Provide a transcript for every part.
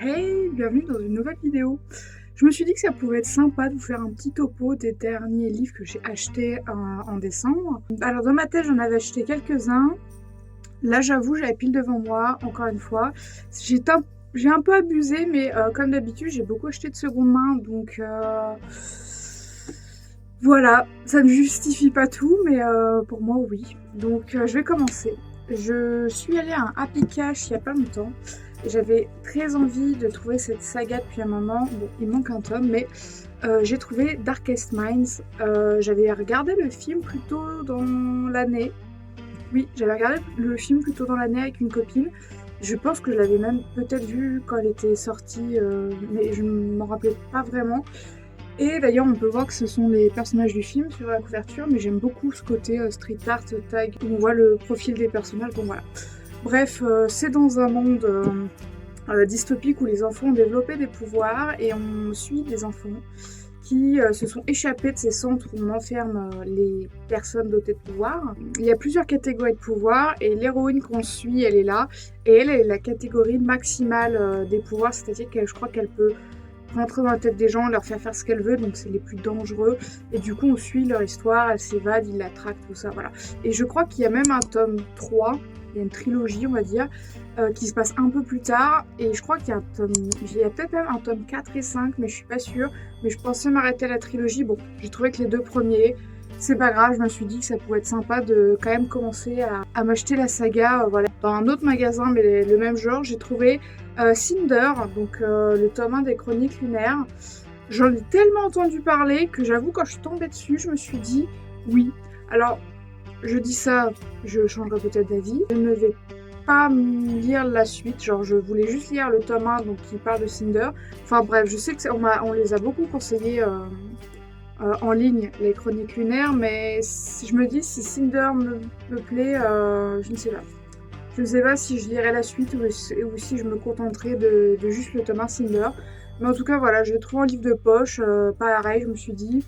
Hey, bienvenue dans une nouvelle vidéo. Je me suis dit que ça pouvait être sympa de vous faire un petit topo des derniers livres que j'ai achetés en décembre. Alors dans ma tête, j'en avais acheté quelques-uns. Là, j'avoue, j'avais pile devant moi, encore une fois. J'ai un peu abusé, mais comme d'habitude, j'ai beaucoup acheté de seconde main, donc voilà, ça ne justifie pas tout, mais pour moi, oui. Donc je vais commencer. Je suis allée à un Happy Cash il n'y a pas longtemps. J'avais très envie de trouver cette saga depuis un moment. Bon, il manque un tome, mais j'ai trouvé Darkest Minds. J'avais regardé le film plus tôt dans l'année. Oui, j'avais regardé le film plus tôt dans l'année avec une copine. Je pense que je l'avais même peut-être vu quand elle était sortie, mais je ne m'en rappelais pas vraiment. Et d'ailleurs, on peut voir que ce sont les personnages du film sur la couverture, mais j'aime beaucoup ce côté street art tag où on voit le profil des personnages. Bon, voilà. Bref, c'est dans un monde dystopique où les enfants ont développé des pouvoirs et on suit des enfants qui se sont échappés de ces centres où on enferme les personnes dotées de pouvoirs. Il y a plusieurs catégories de pouvoirs et l'héroïne qu'on suit, elle est là. Et elle est la catégorie maximale des pouvoirs, c'est-à-dire que je crois qu'elle peut rentrer dans la tête des gens, leur faire ce qu'elle veut, donc c'est les plus dangereux. Et du coup, on suit leur histoire, elle s'évade, ils la traquent, tout ça, voilà. Et je crois qu'il y a même un tome 3, il y a une trilogie, on va dire, qui se passe un peu plus tard. Et je crois qu'il y a il y a peut-être même un tome 4 et 5, mais je suis pas sûre. Mais je pensais m'arrêter à la trilogie. Bon, j'ai trouvé que les deux premiers, c'est pas grave, je me suis dit que ça pouvait être sympa de quand même commencer à m'acheter la saga. Voilà. Dans un autre magasin, mais le même genre, j'ai trouvé Cinder, donc le tome 1 des Chroniques lunaires. J'en ai tellement entendu parler que j'avoue, quand je suis tombée dessus, je me suis dit oui. Alors, je dis ça, je changerai peut-être d'avis. Je ne vais pas lire la suite, genre je voulais juste lire le tome 1 donc, qui parle de Cinder. Enfin bref, je sais qu'on les a beaucoup conseillés en ligne, les Chroniques lunaires, mais je me dis si Cinder me plaît, je ne sais pas. Je ne sais pas si je lirai la suite ou si je me contenterai de juste le tome 1 Cinder. Mais en tout cas, voilà, je l'ai trouvé en livre de poche. Pareil, je me suis dit,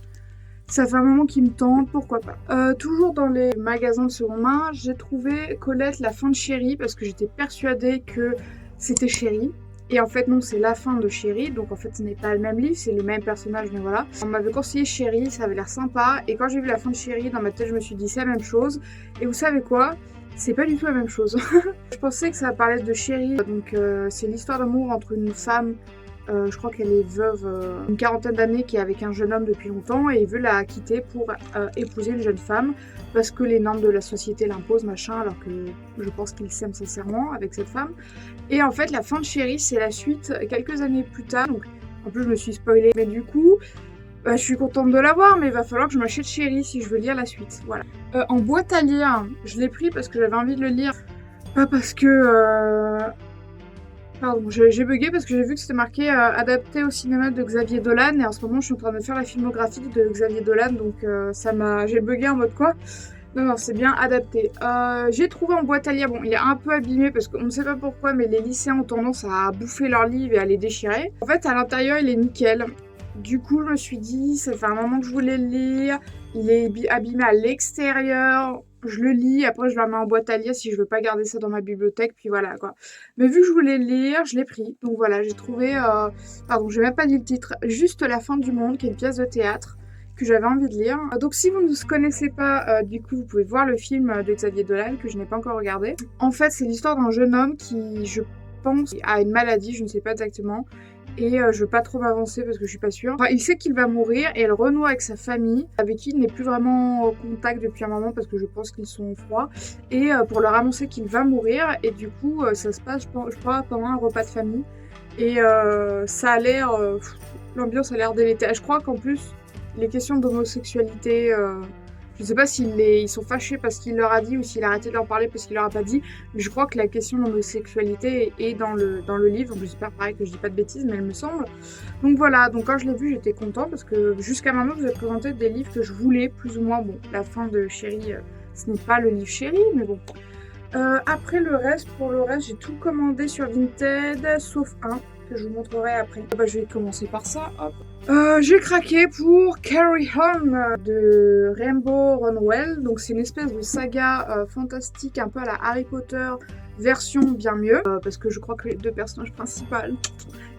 ça fait un moment qui me tente, pourquoi pas. Toujours dans les magasins de seconde main, j'ai trouvé Colette, la fin de Chérie, parce que j'étais persuadée que c'était Chérie. Et en fait, non, c'est la fin de Chérie, donc en fait, ce n'est pas le même livre, c'est le même personnage, mais voilà. On m'avait conseillé Chérie, ça avait l'air sympa, et quand j'ai vu la fin de Chérie, dans ma tête, je me suis dit, c'est la même chose. Et vous savez quoi? C'est pas du tout la même chose. Je pensais que ça parlait de Chérie, donc c'est l'histoire d'amour entre une femme, je crois qu'elle est veuve, une quarantaine d'années, qui est avec un jeune homme depuis longtemps, et il veut la quitter pour épouser une jeune femme, parce que les normes de la société l'imposent, machin, alors que je pense qu'il s'aime sincèrement avec cette femme. Et en fait, la fin de Chérie, c'est la suite quelques années plus tard, donc en plus je me suis spoilée, mais du coup, je suis contente de l'avoir, mais il va falloir que je m'achète Chérie si je veux lire la suite, voilà. En boîte à lire, je l'ai pris parce que j'avais envie de le lire, pas parce que... Pardon, j'ai bugué parce que j'ai vu que c'était marqué adapté au cinéma de Xavier Dolan, et en ce moment je suis en train de faire la filmographie de Xavier Dolan, donc j'ai bugué en mode quoi. Non, c'est bien adapté. J'ai trouvé en boîte à lire, bon, il est un peu abîmé parce qu'on ne sait pas pourquoi, mais les lycéens ont tendance à bouffer leurs livres et à les déchirer. En fait, à l'intérieur, il est nickel. Du coup, je me suis dit, ça fait un moment que je voulais le lire. Il est abîmé à l'extérieur. Je le lis, après je le remets en boîte à lire si je veux pas garder ça dans ma bibliothèque, puis voilà quoi. Mais vu que je voulais le lire, je l'ai pris. Donc voilà, j'ai trouvé... Pardon, j'ai même pas dit le titre. Juste La fin du monde, qui est une pièce de théâtre que j'avais envie de lire. Donc si vous ne connaissez pas, du coup, vous pouvez voir le film de Xavier Dolan, que je n'ai pas encore regardé. En fait, c'est l'histoire d'un jeune homme qui, je pense, a une maladie, je ne sais pas exactement. Et je veux pas trop m'avancer parce que je suis pas sûre. Enfin, il sait qu'il va mourir et il renoue avec sa famille, avec qui il n'est plus vraiment en contact depuis un moment parce que je pense qu'ils sont froids. Et pour leur annoncer qu'il va mourir, et du coup, ça se passe, je crois, pendant un repas de famille. Et ça a l'air... l'ambiance a l'air délétère. Je crois qu'en plus, les questions d'homosexualité... je sais pas ils sont fâchés parce qu'il leur a dit ou s'il a arrêté de leur parler parce qu'il leur a pas dit, mais je crois que la question d'homosexualité est dans le livre, donc j'espère pareil que je dis pas de bêtises, mais elle me semble. Donc voilà, donc quand je l'ai vu, j'étais contente parce que jusqu'à maintenant, je vous ai présenté des livres que je voulais, plus ou moins. Bon, la fin de Chérie, ce n'est pas le livre Chérie, mais bon. Après pour le reste, j'ai tout commandé sur Vinted, sauf un que je vous montrerai après. Bah, je vais commencer par ça, hop. J'ai craqué pour Carry On de Rainbow Rowell. Donc c'est une espèce de saga fantastique, un peu à la Harry Potter, version bien mieux. Parce que je crois que les deux personnages principaux,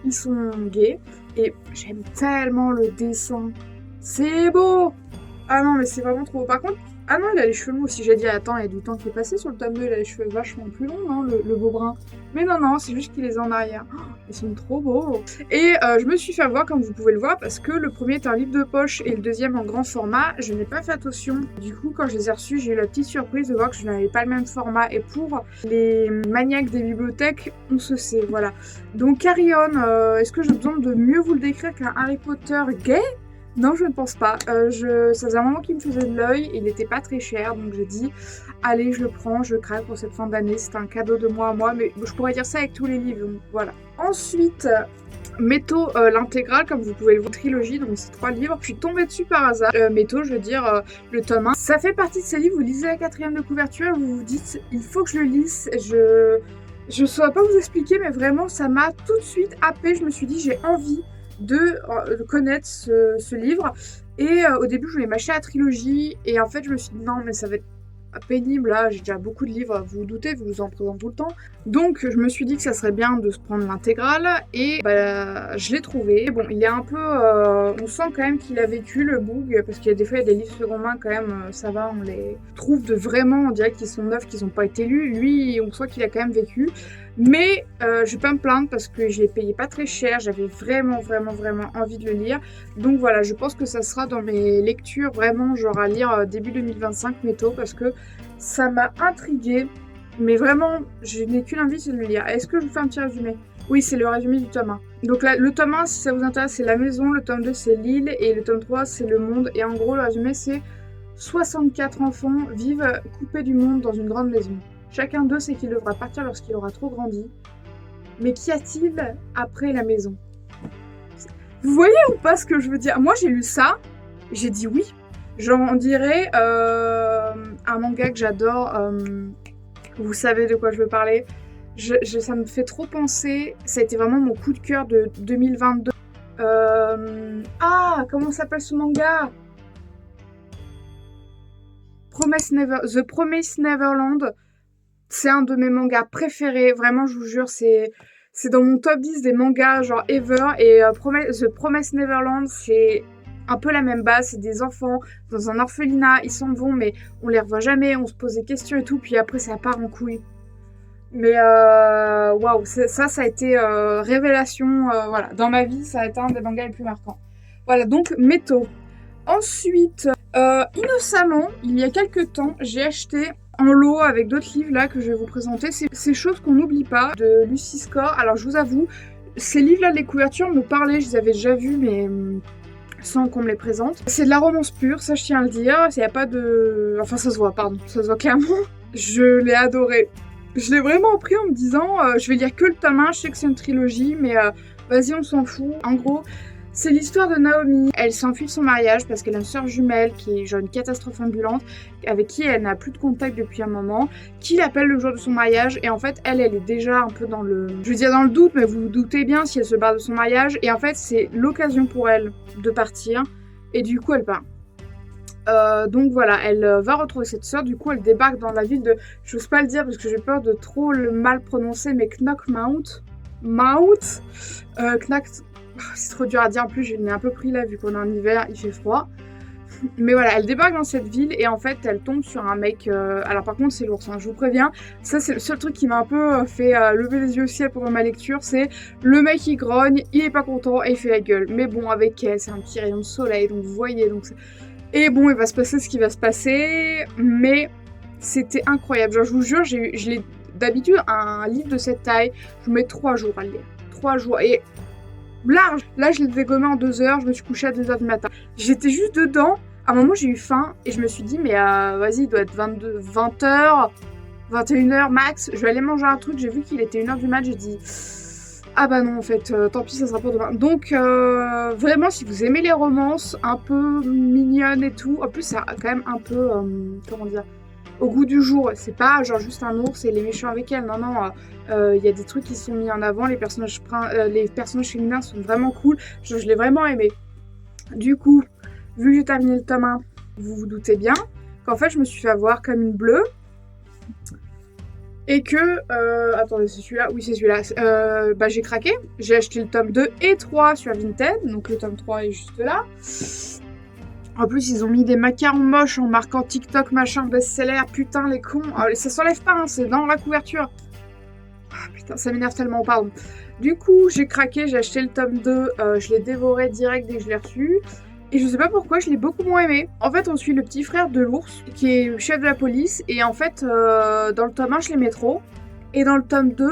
ils sont gays. Et j'aime tellement le dessin. C'est beau! Ah non, mais c'est vraiment trop beau. Par contre, ah non, il a les cheveux longs aussi. J'ai dit, attends, il y a du temps qui est passé sur le tome 2, il a les cheveux vachement plus longs, non, le beau brun. Mais non, c'est juste qu'il les a en arrière. Oh, ils sont trop beaux. Et je me suis fait avoir, comme vous pouvez le voir, parce que le premier est un livre de poche et le deuxième en grand format. Je n'ai pas fait attention. Du coup, quand je les ai reçus, j'ai eu la petite surprise de voir que je n'avais pas le même format. Et pour les maniaques des bibliothèques, on se sait, voilà. Donc, Carry On, est-ce que j'ai besoin de mieux vous le décrire qu'un Harry Potter gay ? Non, je ne pense pas. Ça faisait un moment qu'il me faisait de l'œil, il n'était pas très cher, donc j'ai dit, allez, je le prends, je craque pour cette fin d'année, c'était un cadeau de moi à moi, mais je pourrais dire ça avec tous les livres, donc voilà. Ensuite, Métaux, l'intégrale, comme vous pouvez le voir, trilogie, donc c'est 3 livres. Je suis tombée dessus par hasard. Métaux, je veux dire, le tome 1. Ça fait partie de ces livres, vous lisez la 4e de couverture, vous vous dites, il faut que je le lise, je ne saurais pas vous expliquer, mais vraiment, ça m'a tout de suite happée, je me suis dit, j'ai envie de connaître ce livre. Et au début, je voulais m'acheter la trilogie. Et en fait, je me suis dit non, mais ça va être pénible. Là, j'ai déjà beaucoup de livres, vous vous doutez, vous en présente tout le temps. Donc, je me suis dit que ça serait bien de se prendre l'intégrale. Et bah, je l'ai trouvé. Bon, il est un peu... on sent quand même qu'il a vécu le book. Parce qu'il y a des fois, il y a des livres seconde main quand même, ça va, on les trouve de vraiment... On dirait qu'ils sont neufs, qu'ils n'ont pas été lus. Lui, on sent qu'il a quand même vécu. Mais je vais pas me plaindre parce que je l'ai payé pas très cher, j'avais vraiment envie de le lire. Donc voilà, je pense que ça sera dans mes lectures vraiment genre à lire début 2025 Métaux parce que ça m'a intriguée. Mais vraiment, je n'ai qu'une envie, c'est de le lire. Est-ce que je vous fais un petit résumé ? Oui, c'est le résumé du tome 1. Donc là, le tome 1, si ça vous intéresse, c'est la maison, le tome 2, c'est l'île, et le tome 3, c'est le monde. Et en gros, le résumé, c'est 64 enfants vivent coupés du monde dans une grande maison. Chacun d'eux sait qu'il devra partir lorsqu'il aura trop grandi. Mais qu'y a-t-il après la maison ? Vous voyez ou pas ce que je veux dire ? Moi, j'ai lu ça, j'ai dit oui. Genre, on dirait un manga que j'adore. Vous savez de quoi je veux parler. Ça me fait trop penser. Ça a été vraiment mon coup de cœur de 2022. Comment s'appelle ce manga ? The Promised Neverland. C'est un de mes mangas préférés, vraiment, je vous jure, c'est dans mon top 10 des mangas, genre ever. Et The Promised Neverland, c'est un peu la même base, c'est des enfants dans un orphelinat, ils s'en vont, mais on les revoit jamais, on se pose des questions et tout, puis après ça part en couille. Mais waouh, ça a été révélation, voilà, dans ma vie, ça a été un des mangas les plus marquants. Voilà, donc Métaux. Ensuite, innocemment, il y a quelques temps, j'ai acheté en lot avec d'autres livres là que je vais vous présenter. C'est Ces choses qu'on n'oublie pas de Lucy Score. Alors je vous avoue, ces livres-là, les couvertures me parlaient, je les avais déjà vus, mais sans qu'on me les présente. C'est de la romance pure, ça je tiens à le dire. Il n'y a pas de... Enfin ça se voit, pardon, ça se voit clairement. Je l'ai adoré. Je l'ai vraiment pris en me disant, je vais lire que le tome 1, je sais que c'est une trilogie, mais vas-y on s'en fout. En gros... C'est l'histoire de Naomi. Elle s'enfuit de son mariage parce qu'elle a une sœur jumelle qui est genre une catastrophe ambulante, avec qui elle n'a plus de contact depuis un moment, qui l'appelle le jour de son mariage, et en fait, elle est déjà un peu dans le... Je veux dire dans le doute, mais vous vous doutez bien si elle se barre de son mariage, et en fait, c'est l'occasion pour elle de partir, et du coup, elle part. Donc voilà, elle va retrouver cette sœur, du coup, elle débarque dans la ville de... J'ose pas le dire parce que j'ai peur de trop le mal prononcer, mais Knockmount. C'est trop dur à dire, en plus je l'ai un peu pris là vu qu'on est en hiver, il fait froid. Mais voilà, elle débarque dans cette ville et en fait elle tombe sur un mec, alors par contre c'est l'ours, hein, je vous préviens, ça c'est le seul truc qui m'a un peu fait lever les yeux au ciel pendant ma lecture, c'est le mec il grogne, il est pas content et il fait la gueule. Mais bon, avec elle, c'est un petit rayon de soleil, donc vous voyez, donc et bon, il va se passer ce qui va se passer, mais c'était incroyable. Genre je vous jure, je l'ai d'habitude, un livre de cette taille, je vous mets 3 jours à le lire. 3 jours, et... large. Là, je l'ai dégommé en 2 heures, je me suis couchée à 2h du matin. J'étais juste dedans. À un moment, j'ai eu faim et je me suis dit, mais vas-y, il doit être 20h, 21h max. Je vais aller manger un truc. J'ai vu qu'il était 1h du mat. J'ai dit, ah bah non, en fait, tant pis, ça sera pour demain. Donc, vraiment, si vous aimez les romances un peu mignonnes et tout, en plus, ça a quand même un peu, comment dire, au goût du jour. C'est pas genre juste un ours et les méchants avec elle. Non, non, y a des trucs qui sont mis en avant. Les personnages féminins sont vraiment cool. Je l'ai vraiment aimé. Du coup, vu que j'ai terminé le tome 1, vous vous doutez bien qu'en fait, je me suis fait avoir comme une bleue. Et que... attendez, c'est celui-là? Oui, c'est celui-là. J'ai craqué. J'ai acheté le tome 2 et 3 sur Vinted. Donc le tome 3 est juste là. En plus, ils ont mis des macarons moches en marquant TikTok, machin, best-seller. Putain, les cons. Ça s'enlève pas, hein, c'est dans la couverture. Ah, putain, ça m'énerve tellement, pardon. Du coup, j'ai craqué, j'ai acheté le tome 2. Je l'ai dévoré direct dès que je l'ai reçu. Et je sais pas pourquoi, je l'ai beaucoup moins aimé. En fait, on suit le petit frère de l'ours, qui est chef de la police. Et en fait, dans le tome 1, je l'aimais trop. Et dans le tome 2,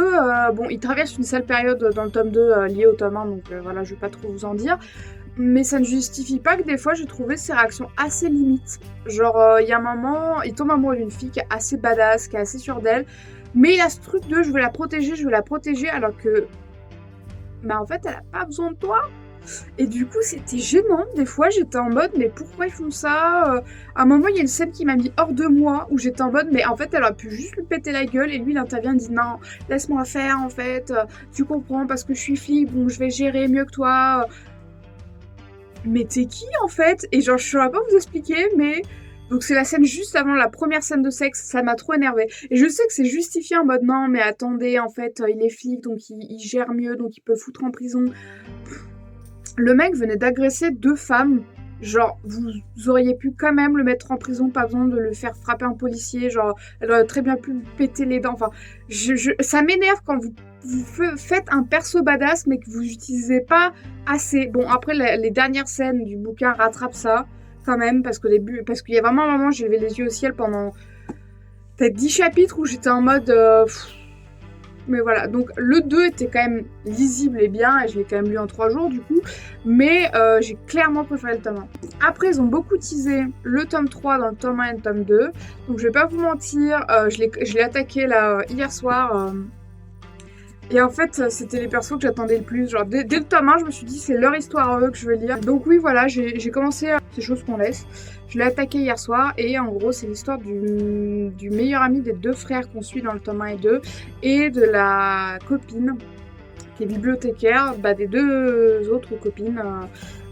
il traverse une sale période dans le tome 2 liée au tome 1. Donc voilà, je vais pas trop vous en dire. Mais ça ne justifie pas que des fois, j'ai trouvé ses réactions assez limites. Genre, il y a un moment, il tombe amoureux d'une fille qui est assez badass, qui est assez sûre d'elle. Mais il a ce truc de je veux la protéger, alors que... Bah en fait, elle a pas besoin de toi. Et du coup, c'était gênant. Des fois, j'étais en mode, mais pourquoi ils font ça? À un moment, il y a une scène qui m'a mis hors de moi, où j'étais en mode, mais en fait, elle aurait pu juste lui péter la gueule, et lui, il intervient, il dit, non, laisse-moi faire, en fait, tu comprends, parce que je suis flic, bon, je vais gérer mieux que toi. Mais t'es qui, en fait? Et genre, je saurais pas vous expliquer, mais... Donc c'est la scène juste avant la première scène de sexe, ça m'a trop énervée. Et je sais que c'est justifié en mode, non, mais attendez, en fait, il est flic, donc il gère mieux, donc il peut le foutre en prison. Le mec venait d'agresser 2 femmes. Genre, vous auriez pu quand même le mettre en prison, pas besoin de le faire frapper un policier. Genre, elle aurait très bien pu lui péter les dents. Enfin, ça m'énerve quand vous faites un perso badass, mais que vous n'utilisez pas assez. Bon, après, les dernières scènes du bouquin rattrapent ça, quand même, parce qu'il y a vraiment un moment, j'ai levé les yeux au ciel pendant peut-être 10 chapitres où j'étais en mode... Mais voilà, donc le 2 était quand même lisible et bien, et je l'ai quand même lu en 3 jours du coup, mais j'ai clairement préféré le tome 1. Après, ils ont beaucoup teasé le tome 3 dans le tome 1 et le tome 2, donc je vais pas vous mentir, je l'ai attaqué là hier soir, et en fait, c'était les persos que j'attendais le plus. Genre, dès le tome 1, je me suis dit, c'est leur histoire à eux que je veux lire. Donc oui, voilà, j'ai commencé ces choses qu'on laisse. Je l'ai attaqué hier soir, et en gros, c'est l'histoire du meilleur ami des 2 frères qu'on suit dans le tome 1 et 2, et de la copine, qui est bibliothécaire, des 2 autres copines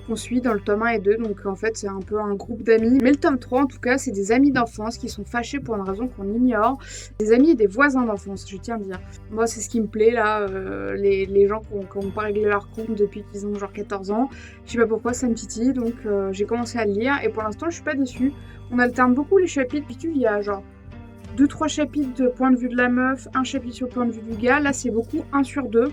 qu'on suit dans le tome 1 et 2. Donc en fait, c'est un peu un groupe d'amis. Mais le tome 3, en tout cas, c'est des amis d'enfance qui sont fâchés pour une raison qu'on ignore. Des amis et des voisins d'enfance, je tiens à dire. Moi, c'est ce qui me plaît, là, les gens qui n'ont pas réglé leur compte depuis qu'ils ont genre 14 ans. Je sais pas pourquoi, ça me titille, donc j'ai commencé à le lire. Et pour l'instant, je suis pas déçue. On alterne beaucoup les chapitres, puis il y a genre 2-3 chapitres de point de vue de la meuf, un chapitre sur le point de vue du gars. Là, c'est beaucoup 1 sur 2.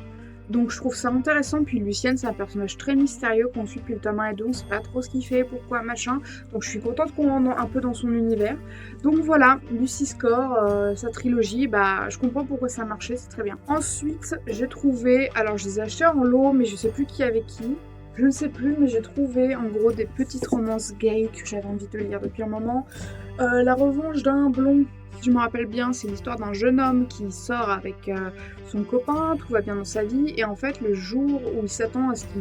Donc je trouve ça intéressant. Puis Lucienne, c'est un personnage très mystérieux qu'on suit depuis le tome 1 et 2. On sait pas trop ce qu'il fait, pourquoi, machin. Donc je suis contente qu'on rentre un peu dans son univers. Donc voilà, Lucy Score, sa trilogie, je comprends pourquoi ça marchait, c'est très bien. Ensuite, j'ai trouvé, alors je les ai achetés en lot, mais je sais plus qui avec qui. Je ne sais plus, mais j'ai trouvé en gros des petites romances gays que j'avais envie de lire depuis un moment. La revanche d'un blond. Si je me rappelle bien, c'est l'histoire d'un jeune homme qui sort avec son copain, tout va bien dans sa vie, et en fait, le jour où il s'attend à ce que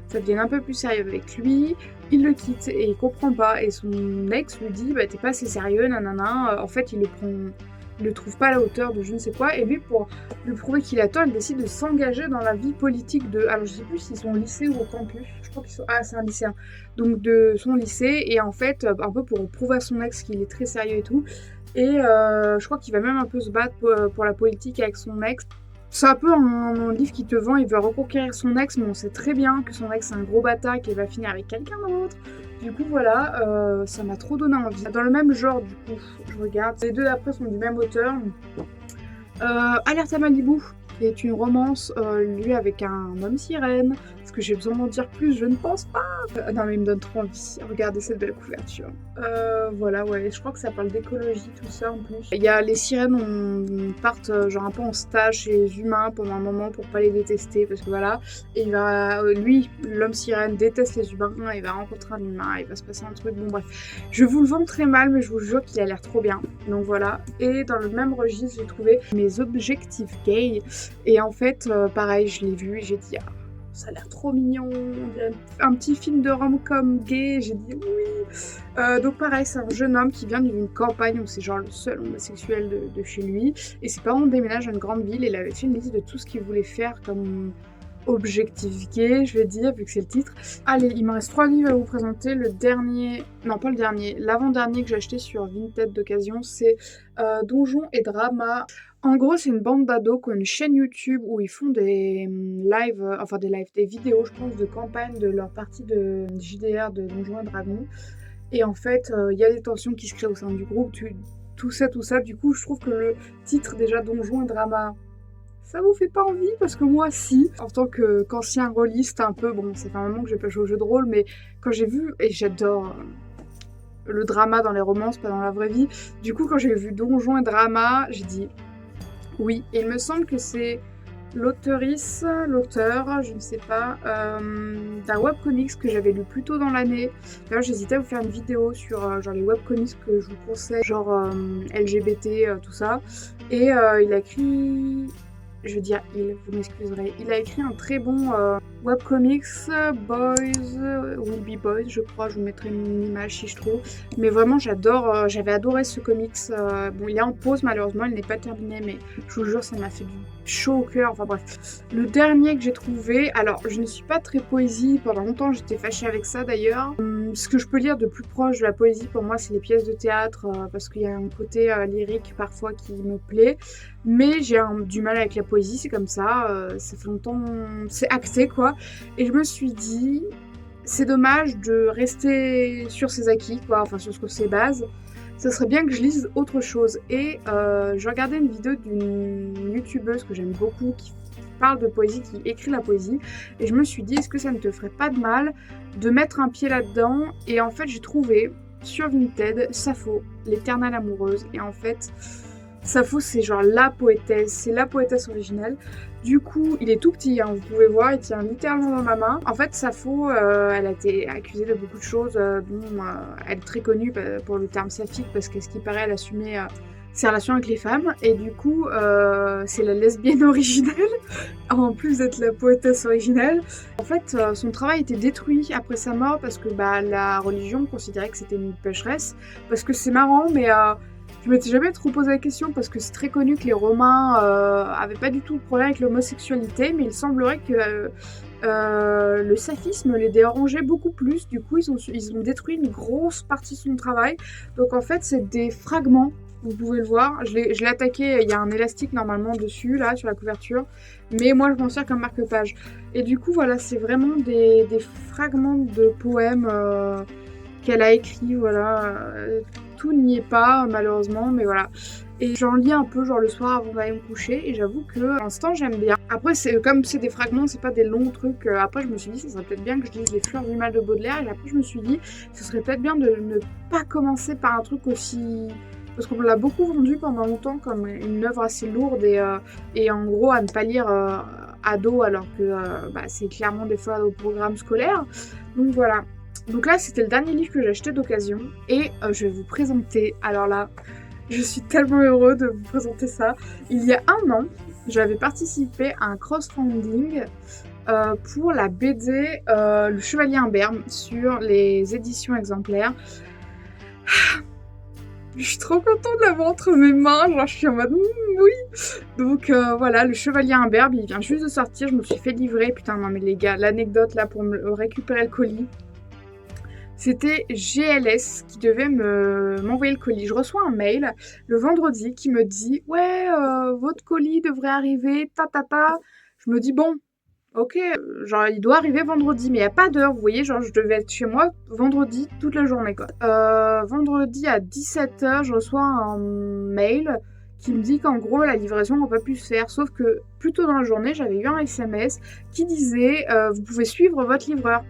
ça devienne un peu plus sérieux avec lui, il le quitte et il comprend pas. Et son ex lui dit, t'es pas assez sérieux, nanana. En fait, il le trouve pas à la hauteur de je ne sais quoi, et lui, pour lui prouver qu'il a tort, il décide de s'engager dans la vie politique de... Alors, je sais plus s'ils sont au lycée ou au campus, je crois qu'ils sont... Ah, c'est un lycéen. Donc, de son lycée, et en fait, un peu pour prouver à son ex qu'il est très sérieux et tout. Et je crois qu'il va même un peu se battre pour la politique avec son ex. C'est un peu un livre qui te vend, il veut reconquérir son ex, mais on sait très bien que son ex est un gros bâtard et qu'il va finir avec quelqu'un d'autre. Du coup, voilà, ça m'a trop donné envie. Dans le même genre, du coup, je regarde. Les 2 d'après sont du même auteur. Alerte à Malibu, qui est une romance, lue avec un homme sirène. Est-ce que j'ai besoin d'en dire plus? Je ne pense pas. Non, mais il me donne trop envie. Regardez cette belle couverture. Voilà, ouais, je crois que ça parle d'écologie, tout ça en plus. Il y a les sirènes, on partent genre un peu en stage chez les humains pendant un moment pour pas les détester, parce que voilà. Et lui, l'homme sirène, déteste les humains, il va rencontrer un humain, il va se passer un truc, bon bref. Je vous le vends très mal, mais je vous jure qu'il a l'air trop bien. Donc voilà. Et dans le même registre, j'ai trouvé mes objectifs gays. Et en fait, pareil, je l'ai vu et j'ai dit, ça a l'air trop mignon, on dirait un petit film de rom-com gay, j'ai dit oui. Donc pareil, c'est un jeune homme qui vient d'une campagne où c'est genre le seul homosexuel de chez lui, et ses parents déménagent à une grande ville, et il avait fait une liste de tout ce qu'il voulait faire comme objectif gay, je vais dire, vu que c'est le titre. Allez, il me reste 3 livres à vous présenter. Le dernier, non pas le dernier, l'avant-dernier que j'ai acheté sur Vinted d'occasion, c'est Donjons et Drama. En gros, c'est une bande d'ados qui ont une chaîne YouTube où ils font des lives, des vidéos, je pense, de campagne de leur partie de JDR de Donjons et Dragons. Et en fait, il y a des tensions qui se créent au sein du groupe, tout ça. Du coup, je trouve que le titre, déjà, Donjons et Drama, ça vous fait pas envie? Parce que moi, si. En tant qu'ancien rôliste, un peu, bon, ça fait un moment que j'ai pas joué au jeu de rôle, mais quand j'ai vu, et j'adore le drama dans les romances, pas dans la vraie vie, du coup, quand j'ai vu Donjons et Drama, j'ai dit oui. Et il me semble que c'est l'auteur, je ne sais pas, d'un webcomics que j'avais lu plus tôt dans l'année. D'ailleurs, j'hésitais à vous faire une vidéo sur genre les webcomics que je vous conseille, genre LGBT, tout ça. Et il a écrit... Je veux dire vous m'excuserez. Il a écrit un très bon webcomics, Boys Will Be Boys, je crois. Je vous mettrai une image si je trouve. Mais vraiment, j'avais adoré ce comics. Bon, il est en pause malheureusement, il n'est pas terminé, mais je vous jure, ça m'a fait du chaud au cœur. Enfin bref. Le dernier que j'ai trouvé, alors je ne suis pas très poésie. Pendant longtemps, j'étais fâchée avec ça d'ailleurs. Ce que je peux lire de plus proche de la poésie, pour moi, c'est les pièces de théâtre, parce qu'il y a un côté lyrique parfois qui me plaît. Mais j'ai du mal avec la poésie, c'est comme ça. Ça fait longtemps, c'est acté quoi. Et je me suis dit, c'est dommage de rester sur ses acquis, quoi, enfin sur ses bases. Ça serait bien que je lise autre chose. Et je regardais une vidéo d'une youtubeuse que j'aime beaucoup, qui parle de poésie, qui écrit la poésie. Et je me suis dit, est-ce que ça ne te ferait pas de mal de mettre un pied là-dedans? Et en fait, j'ai trouvé sur Vinted Sappho, l'éternelle amoureuse. Et en fait, Sappho, c'est genre la poétesse, c'est la poétesse originale. Du coup, il est tout petit, hein, vous pouvez voir, il tient littéralement dans ma main. En fait, Sappho, elle a été accusée de beaucoup de choses. Elle est très connue pour le terme saphique, parce qu'à ce qui paraît, elle assumait ses relations avec les femmes. Et du coup, c'est la lesbienne originelle, en plus d'être la poétesse originelle. En fait, son travail était détruit après sa mort, parce que la religion considérait que c'était une pécheresse. Parce que c'est marrant, mais... je m'étais jamais trop posé la question parce que c'est très connu que les Romains avaient pas du tout de problème avec l'homosexualité, mais il semblerait que le saphisme les dérangeait beaucoup plus. Du coup, ils ont détruit une grosse partie de son travail. Donc en fait, c'est des fragments. Vous pouvez le voir. Je l'ai attaqué. Il y a un élastique normalement dessus, là, sur la couverture. Mais moi, je m'en sers comme marque-page. Et du coup, voilà, c'est vraiment des fragments de poèmes qu'elle a écrits, voilà. Tout n'y est pas, malheureusement, mais voilà. Et j'en lis un peu, genre le soir avant d'aller me coucher, et j'avoue que pour l'instant j'aime bien. Après, comme c'est des fragments, c'est pas des longs trucs. Après, je me suis dit, ça serait peut-être bien que je lise Les Fleurs du Mal de Baudelaire, et après, je me suis dit, ce serait peut-être bien de ne pas commencer par un truc aussi. Parce qu'on l'a beaucoup vendu pendant longtemps comme une œuvre assez lourde, et en gros, à ne pas lire ado, alors que c'est clairement des fois au programme scolaire. Donc voilà. Donc là, c'était le dernier livre que j'ai acheté d'occasion, et je vais vous présenter, alors là, je suis tellement heureux de vous présenter ça. Il y a un an, j'avais participé à un crowdfunding pour la BD Le Chevalier Imberbe sur les éditions exemplaires. Je suis trop contente de l'avoir entre mes mains, genre je suis en mode oui. Donc voilà, Le Chevalier Imberbe, il vient juste de sortir, je me suis fait livrer. Putain, non mais les gars, l'anecdote là pour me récupérer le colis. C'était GLS qui devait m'envoyer le colis. Je reçois un mail le vendredi qui me dit « Ouais, votre colis devrait arriver, Je me dis « Bon, ok, genre il doit arriver vendredi, mais il n'y a pas d'heure, vous voyez, genre je devais être chez moi vendredi toute la journée, quoi. Vendredi à 17h, je reçois un mail qui me dit qu'en gros la livraison n'a pas pu se faire, sauf que plus tôt dans la journée, j'avais eu un SMS qui disait « Vous pouvez suivre votre livreur ».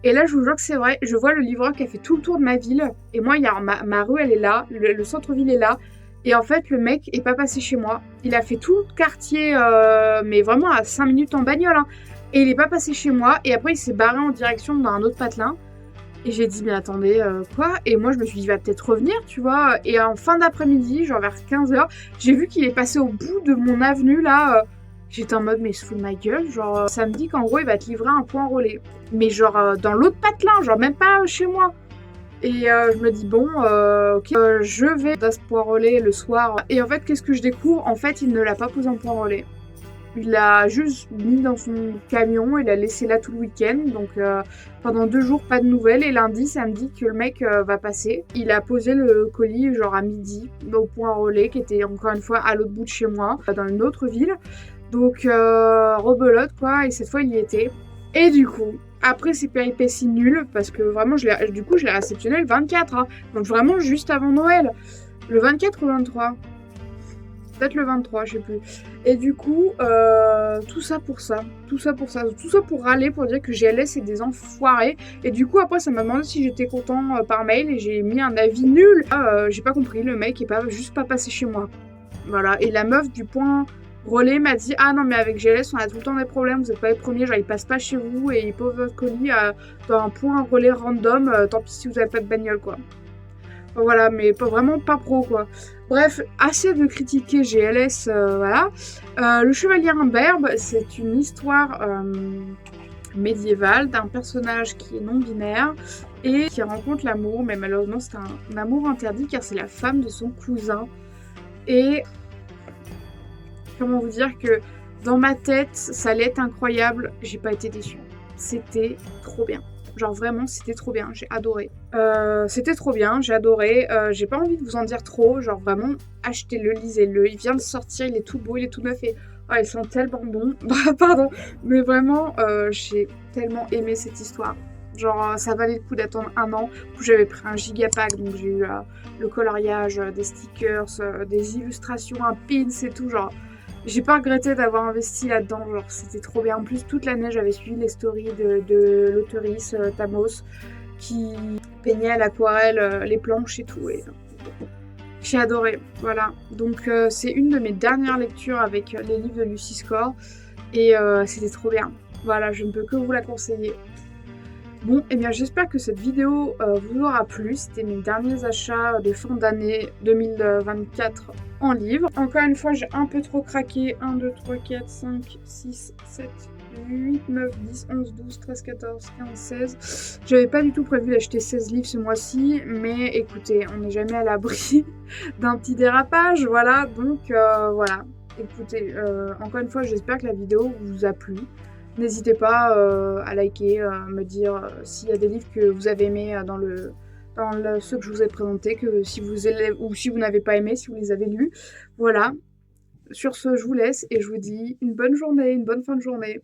Et là, je vous jure que c'est vrai, je vois le livreur qui a fait tout le tour de ma ville. Et moi, il y a ma rue, elle est là, le centre-ville est là. Et en fait, le mec est pas passé chez moi. Il a fait tout le quartier, mais vraiment à 5 minutes en bagnole. Hein. Et il est pas passé chez moi. Et après, il s'est barré en direction d'un autre patelin. Et j'ai dit, mais attendez, quoi? Et moi, je me suis dit, il va peut-être revenir, tu vois. Et en fin d'après-midi, genre vers 15h, j'ai vu qu'il est passé au bout de mon avenue, là. J'étais en mode, mais il se fout de ma gueule, genre, ça me dit qu'en gros, il va te livrer un point relais. Mais genre, dans l'autre patelin, genre, même pas chez moi. Et je me dis, bon, ok, je vais dans ce point relais le soir. Et en fait, qu'est-ce que je découvre? En fait, il ne l'a pas posé en point relais. Il l'a juste mis dans son camion, il l'a laissé là tout le week-end. Donc pendant 2 jours, pas de nouvelles. Et lundi, ça me dit que le mec va passer. Il a posé le colis genre à midi au point relais qui était encore une fois à l'autre bout de chez moi, dans une autre ville. Donc rebelote quoi. Et cette fois, il y était. Et du coup, après ces péripéties nulles, parce que vraiment, je l'ai réceptionné le 24. Hein, donc vraiment juste avant Noël. Le 24 ou le 23? Peut-être le 23, je sais plus. Et du coup, tout ça pour ça. Tout ça pour ça. Tout ça pour râler, pour dire que GLS c'est des enfoirés. Et du coup, après, ça m'a demandé si j'étais content par mail et j'ai mis un avis nul. J'ai pas compris, le mec est juste pas passé chez moi. Voilà. Et la meuf du point relais m'a dit: ah non, mais avec GLS, on a tout le temps des problèmes, vous êtes pas les premiers, genre ils passent pas chez vous et ils posent votre colis dans un point relais random, tant pis si vous avez pas de bagnole, quoi. Voilà, mais vraiment pas pro, quoi. Bref, assez de critiquer GLS, voilà. Le Chevalier Imberbe, c'est une histoire médiévale d'un personnage qui est non-binaire et qui rencontre l'amour, mais malheureusement c'est un amour interdit car c'est la femme de son cousin. Et comment vous dire que dans ma tête, ça allait être incroyable, j'ai pas été déçue. C'était trop bien. Genre vraiment, c'était trop bien, j'ai adoré. C'était trop bien, j'ai adoré. J'ai pas envie de vous en dire trop, genre vraiment, achetez-le, lisez-le. Il vient de sortir, il est tout beau, il est tout neuf et oh, il sent tellement bon. Pardon, mais vraiment, j'ai tellement aimé cette histoire. Genre, ça valait le coup d'attendre 1 an. Du coup, j'avais pris un gigapack, donc j'ai eu le coloriage, des stickers, des illustrations, un pins et tout, genre. J'ai pas regretté d'avoir investi là-dedans, genre c'était trop bien. En plus, toute l'année, j'avais suivi les stories de l'auteurice Tamos qui peignait à l'aquarelle les planches et tout. Et j'ai adoré, voilà. Donc c'est une de mes dernières lectures avec les livres de Lucy Score et c'était trop bien. Voilà, je ne peux que vous la conseiller. Bon, et bien j'espère que cette vidéo vous aura plu. C'était mes derniers achats de fin d'année 2024 en livre. Encore une fois, j'ai un peu trop craqué. 1, 2, 3, 4, 5, 6, 7, 8, 9, 10, 11, 12, 13, 14, 15, 16. J'avais pas du tout prévu d'acheter 16 livres ce mois-ci, mais écoutez, on n'est jamais à l'abri d'un petit dérapage, voilà. Donc voilà, écoutez, encore une fois, j'espère que la vidéo vous a plu. N'hésitez pas à liker, me dire s'il y a des livres que vous avez aimés dans ceux que je vous ai présentés, que si vous n'avez pas aimé, si vous les avez lus. Voilà. Sur ce, je vous laisse et je vous dis une bonne journée, une bonne fin de journée.